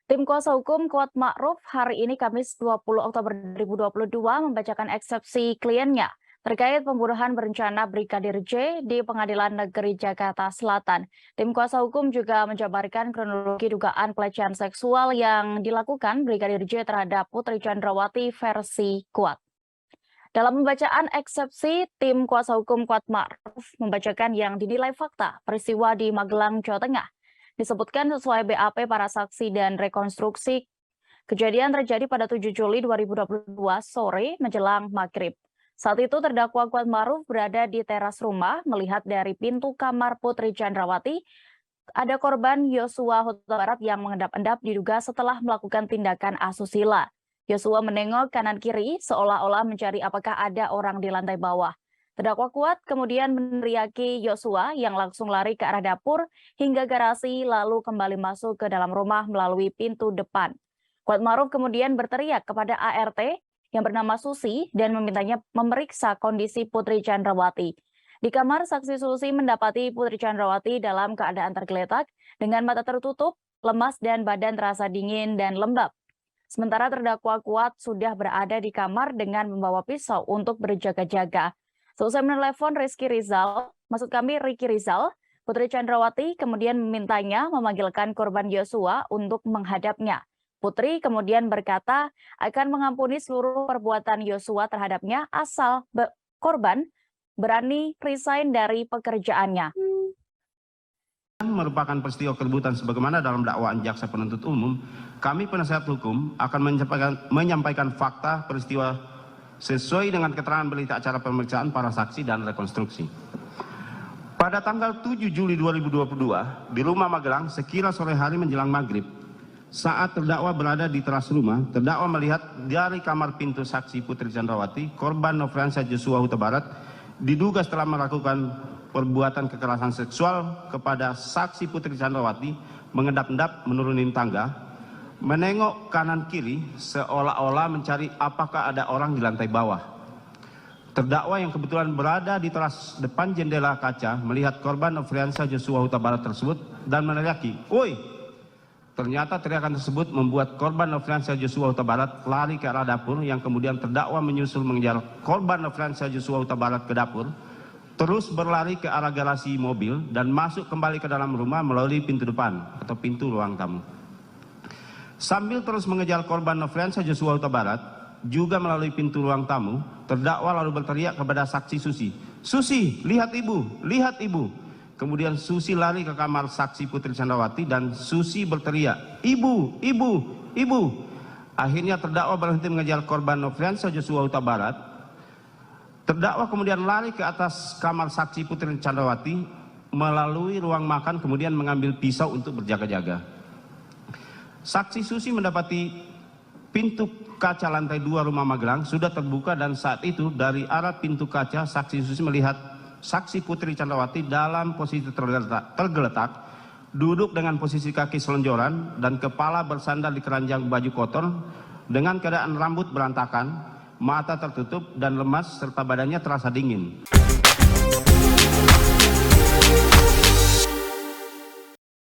Tim kuasa hukum Kuat Ma'ruf hari ini Kamis 20 Oktober 2022 membacakan eksepsi kliennya terkait pembunuhan berencana Brigadir J di Pengadilan Negeri Jakarta Selatan. Tim kuasa hukum juga menjabarkan kronologi dugaan pelecehan seksual yang dilakukan Brigadir J terhadap Putri Chandrawati versi Kuat. Dalam pembacaan eksepsi, tim kuasa hukum Kuat Ma'ruf membacakan yang dinilai fakta peristiwa di Magelang, Jawa Tengah. Disebutkan sesuai BAP para saksi dan rekonstruksi, kejadian terjadi pada 7 Juli 2022 sore menjelang maghrib. Saat itu terdakwa Kuat Ma'ruf berada di teras rumah melihat dari pintu kamar Putri Chandrawati ada korban Yosua Huta Barat yang mengendap-endap diduga setelah melakukan tindakan asusila. Yosua menengok kanan kiri seolah-olah mencari apakah ada orang di lantai bawah. Terdakwa Kuat kemudian meneriaki Yosua yang langsung lari ke arah dapur hingga garasi lalu kembali masuk ke dalam rumah melalui pintu depan. Kuat Ma'ruf kemudian berteriak kepada ART yang bernama Susi dan memintanya memeriksa kondisi Putri Chandrawati. Di kamar, saksi Susi mendapati Putri Chandrawati dalam keadaan tergeletak dengan mata tertutup, lemas dan badan terasa dingin dan lembab. Sementara terdakwa Kuat sudah berada di kamar dengan membawa pisau untuk berjaga-jaga. Selesai menelepon Ricky Rizal, Putri Chandrawati kemudian memintanya memanggilkan korban Yosua untuk menghadapnya. Putri kemudian berkata akan mengampuni seluruh perbuatan Yosua terhadapnya asal korban berani resign dari pekerjaannya. Merupakan peristiwa keributan sebagaimana dalam dakwaan jaksa penuntut umum, kami penasihat hukum akan menyampaikan fakta peristiwa sesuai dengan keterangan berita acara pemeriksaan para saksi dan rekonstruksi. Pada tanggal 7 Juli 2022, di rumah Magelang, sekira sore hari menjelang maghrib, saat terdakwa berada di teras rumah, terdakwa melihat dari kamar pintu saksi Putri Chandrawati, korban Nofriansah Joshua Huta Barat, diduga setelah melakukan perbuatan kekerasan seksual kepada saksi Putri Chandrawati, mengendap-endap menuruni tangga, menengok kanan kiri seolah-olah mencari apakah ada orang di lantai bawah. Terdakwa yang kebetulan berada di teras depan jendela kaca melihat korban Nofriansah Joshua Huta Barat tersebut dan meneriaki, "Woi!" Ternyata teriakan tersebut membuat korban Nofriansah Joshua Huta Barat lari ke arah dapur, yang kemudian terdakwa menyusul mengejar korban Nofriansah Joshua Huta Barat ke dapur, terus berlari ke arah garasi mobil dan masuk kembali ke dalam rumah melalui pintu depan atau pintu ruang tamu. Sambil terus mengejar korban Nofriansah Joshua Huta Barat, juga melalui pintu ruang tamu, terdakwa lalu berteriak kepada saksi Susi, "Susi, lihat ibu, lihat ibu." Kemudian Susi lari ke kamar saksi Putri Chandrawati dan Susi berteriak, "Ibu, ibu, ibu." Akhirnya terdakwa berhenti mengejar korban Nofriansah Joshua Huta Barat. Terdakwa kemudian lari ke atas kamar saksi Putri Chandrawati melalui ruang makan, kemudian mengambil pisau untuk berjaga-jaga. Saksi Susi mendapati pintu kaca lantai 2 rumah Magelang sudah terbuka dan saat itu dari arah pintu kaca saksi Susi melihat saksi Putri Chandrawati dalam posisi tergeletak, duduk dengan posisi kaki selonjoran dan kepala bersandar di keranjang baju kotor dengan keadaan rambut berantakan, mata tertutup dan lemas serta badannya terasa dingin.